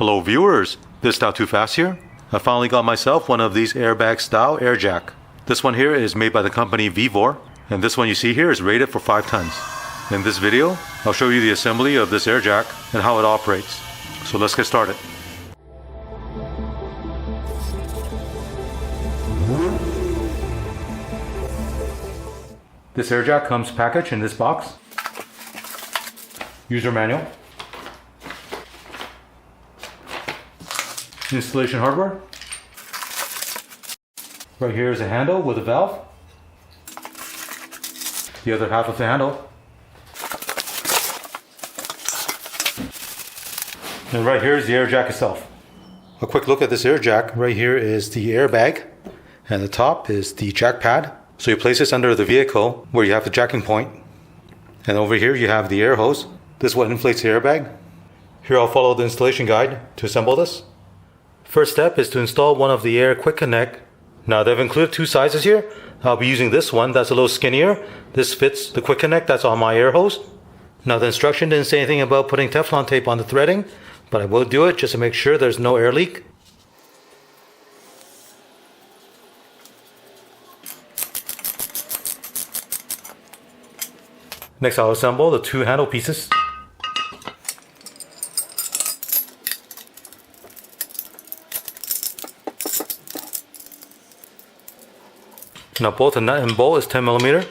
Hello viewers, this Not Too Fast here. I finally got myself one of these airbag style air jack. This one here is made by the company VEVOR, and this one you see here is rated for 5 tons. In this video, I'll show you the assembly of this air jack and how it operates. So let's get started. This air jack comes packaged in this box. User manual. Installation hardware. Right here is a handle with a valve. The other half of the handle. And right here is the air jack itself. A quick look at this air jack. Right here is the airbag, and the top is the jack pad. So you place this under the vehicle where you have the jacking point. And over here you have the air hose. This is what inflates the airbag. Here I'll follow the installation guide to assemble this. First step is to install one of the air quick connect. Now they've included 2 sizes here. I'll be using this one that's a little skinnier. This fits the quick connect that's on my air hose. Now the instruction didn't say anything about putting Teflon tape on the threading, but I will do it just to make sure there's no air leak. Next I'll assemble the 2 handle pieces. Now both the nut and bolt is 10 millimeter.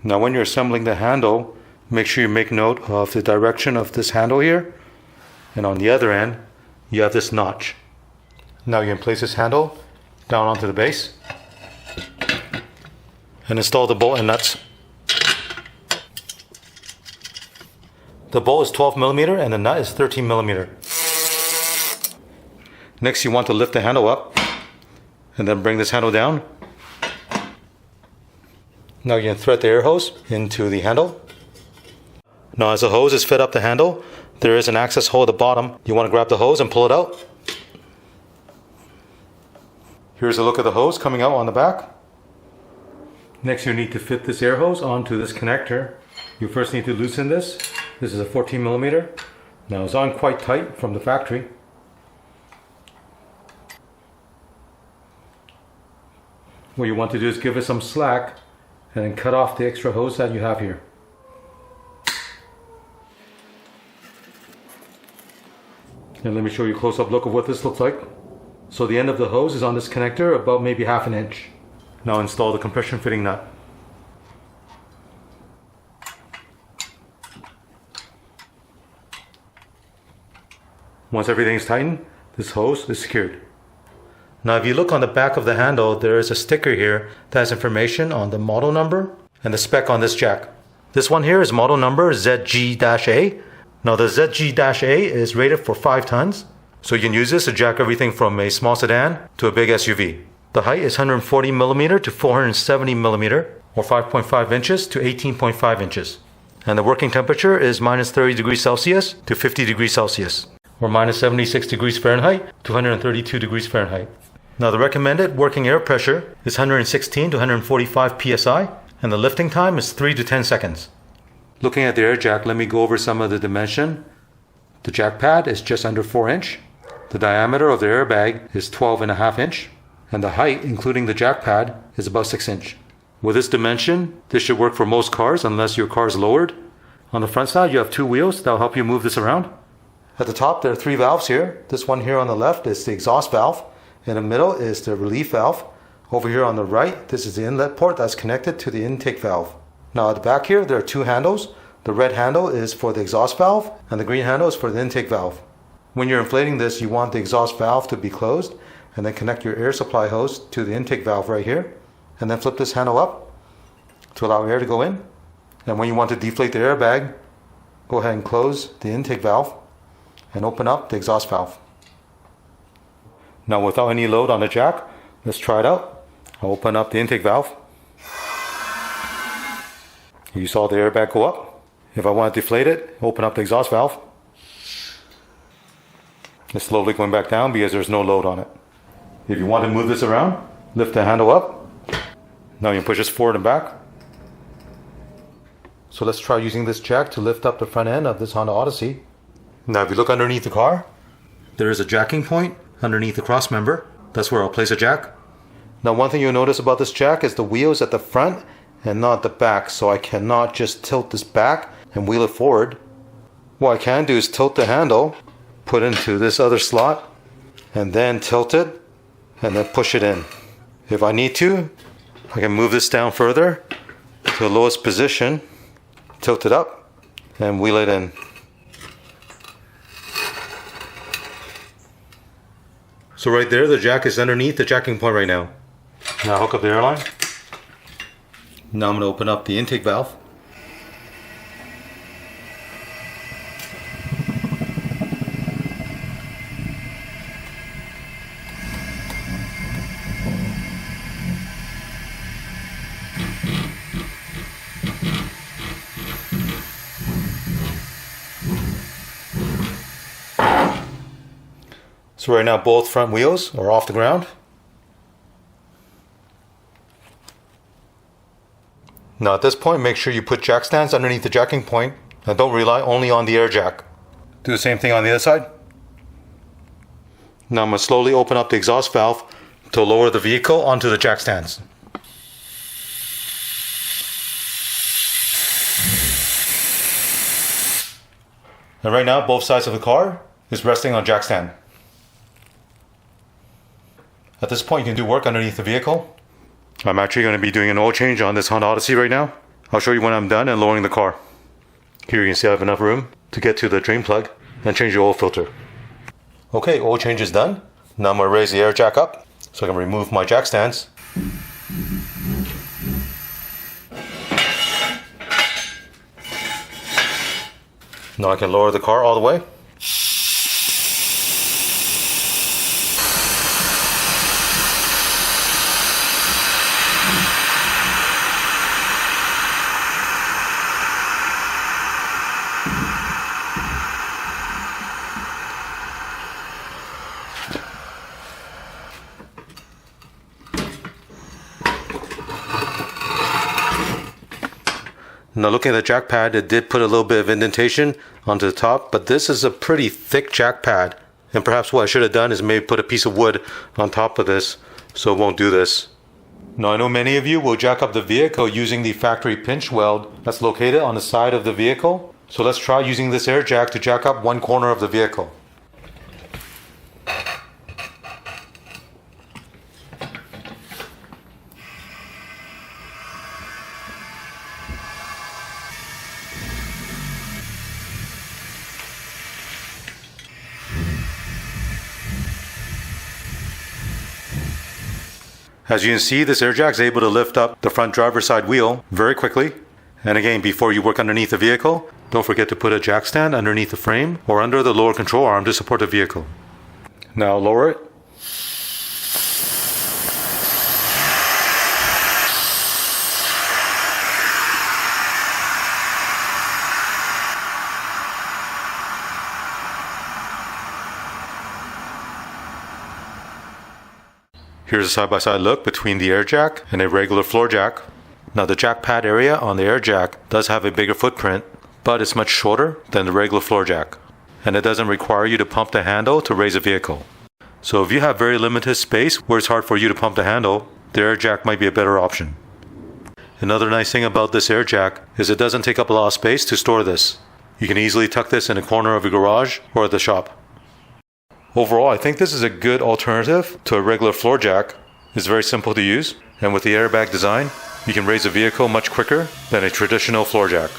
Now when you're assembling the handle, make sure you make note of the direction of this handle here. And on the other end, you have this notch. Now you can place this handle down onto the base and install the bolt and nuts. The bolt is 12 millimeter and the nut is 13 millimeter. Next you want to lift the handle up and then bring this handle down. Now you can thread the air hose into the handle. Now as the hose is fed up the handle, there is an access hole at the bottom. You want to grab the hose and pull it out. Here's a look at the hose coming out on the back. Next you need to fit this air hose onto this connector. You first need to loosen this. This is a 14 millimeter. Now it's on quite tight from the factory. What you want to do is give it some slack and then cut off the extra hose that you have here. And let me show you a close-up look of what this looks like. So the end of the hose is on this connector about maybe ½ an inch. Now install the compression fitting nut. Once everything is tightened, this hose is secured. Now if you look on the back of the handle, there is a sticker here that has information on the model number and the spec on this jack. This one here is model number ZG-A. Now the ZG-A is rated for 5 tons, so you can use this to jack everything from a small sedan to a big SUV. The height is 140 millimeter to 470 millimeter, or 5.5 inches to 18.5 inches. And the working temperature is minus 30 degrees Celsius to 50 degrees Celsius, or minus 76 degrees Fahrenheit to 132 degrees Fahrenheit. Now the recommended working air pressure is 116 to 145 psi, and the lifting time is 3 to 10 seconds. Looking at the air jack, let me go over some of the dimension. The jack pad is just under 4 inch. The diameter of the airbag is 12.5 inch, and the height, including the jack pad, is about 6 inch. With this dimension, this should work for most cars unless your car is lowered. On the front side, you have 2 wheels that will help you move this around. At the top, there are 3 valves here. This one here on the left is the exhaust valve. In the middle is the relief valve. Over here on the right, this is the inlet port that's connected to the intake valve. Now at the back here, there are 2 handles. The red handle is for the exhaust valve, and the green handle is for the intake valve. When you're inflating this, you want the exhaust valve to be closed, and then connect your air supply hose to the intake valve right here, and then flip this handle up to allow air to go in. And when you want to deflate the airbag, go ahead and close the intake valve and open up the exhaust valve. Now without any load on the jack, let's try it out. I'll open up the intake valve. You saw the airbag go up. If I want to deflate it, open up the exhaust valve. It's slowly going back down because there's no load on it. If you want to move this around, lift the handle up. Now you can push this forward and back. So let's try using this jack to lift up the front end of this Honda Odyssey. Now if you look underneath the car, there is a jacking point underneath the cross member. That's where I'll place a jack. Now one thing you'll notice about this jack is the wheel's at the front and not the back, so I cannot just tilt this back and wheel it forward. What I can do is tilt the handle, put it into this other slot, and then tilt it, and then push it in. If I need to, I can move this down further to the lowest position, tilt it up, and wheel it in. So right there, the jack is underneath the jacking point right now. Now hook up the airline. Now I'm going to open up the intake valve. So right now both front wheels are off the ground. Now at this point, make sure you put jack stands underneath the jacking point and don't rely only on the air jack. Do the same thing on the other side. Now I'm going to slowly open up the exhaust valve to lower the vehicle onto the jack stands. And right now both sides of the car is resting on jack stand. At this point, you can do work underneath the vehicle. I'm actually going to be doing an oil change on this Honda Odyssey right now. I'll show you when I'm done and lowering the car. Here you can see I have enough room to get to the drain plug and change the oil filter. Okay, oil change is done. Now I'm going to raise the air jack up so I can remove my jack stands. Now I can lower the car all the way. Now looking at the jack pad, it did put a little bit of indentation onto the top, but this is a pretty thick jack pad. And perhaps what I should have done is maybe put a piece of wood on top of this so it won't do this. Now I know many of you will jack up the vehicle using the factory pinch weld that's located on the side of the vehicle. So let's try using this air jack to jack up one corner of the vehicle. As you can see, this air jack is able to lift up the front driver's side wheel very quickly. And again, before you work underneath the vehicle, don't forget to put a jack stand underneath the frame or under the lower control arm to support the vehicle. Now lower it. Here's a side-by-side look between the air jack and a regular floor jack. Now the jack pad area on the air jack does have a bigger footprint, but it's much shorter than the regular floor jack. And it doesn't require you to pump the handle to raise a vehicle. So if you have very limited space where it's hard for you to pump the handle, the air jack might be a better option. Another nice thing about this air jack is it doesn't take up a lot of space to store this. You can easily tuck this in a corner of your garage or at the shop. Overall, I think this is a good alternative to a regular floor jack. It's very simple to use, and with the airbag design, you can raise a vehicle much quicker than a traditional floor jack.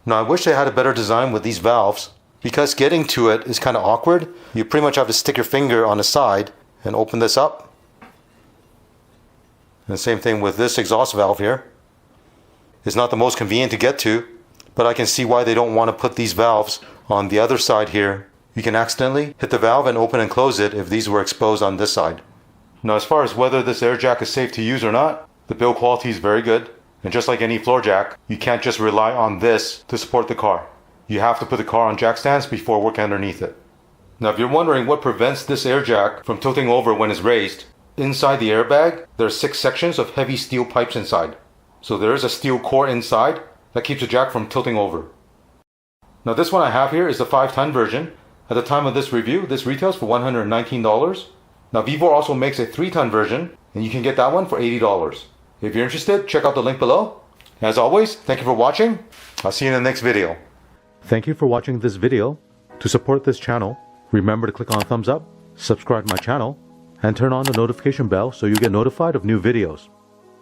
Now I wish they had a better design with these valves. Because getting to it is kind of awkward, you pretty much have to stick your finger on the side and open this up. And the same thing with this exhaust valve here. It's not the most convenient to get to, but I can see why they don't want to put these valves on the other side here. You can accidentally hit the valve and open and close it if these were exposed on this side. Now as far as whether this air jack is safe to use or not, the build quality is very good. And just like any floor jack, you can't just rely on this to support the car. You have to put the car on jack stands before working underneath it. Now if you're wondering what prevents this air jack from tilting over when it's raised, inside the airbag there are 6 sections of heavy steel pipes inside. So there is a steel core inside, that keeps the jack from tilting over. Now this one I have here is the 5-ton version. At the time of this review, this retails for $119. Now VEVOR also makes a 3-ton version, and you can get that one for $80. If you're interested, check out the link below. As always, thank you for watching. I'll see you in the next video. Thank you for watching this video. To support this channel, remember to click on thumbs up, subscribe to my channel, and turn on the notification bell so you get notified of new videos.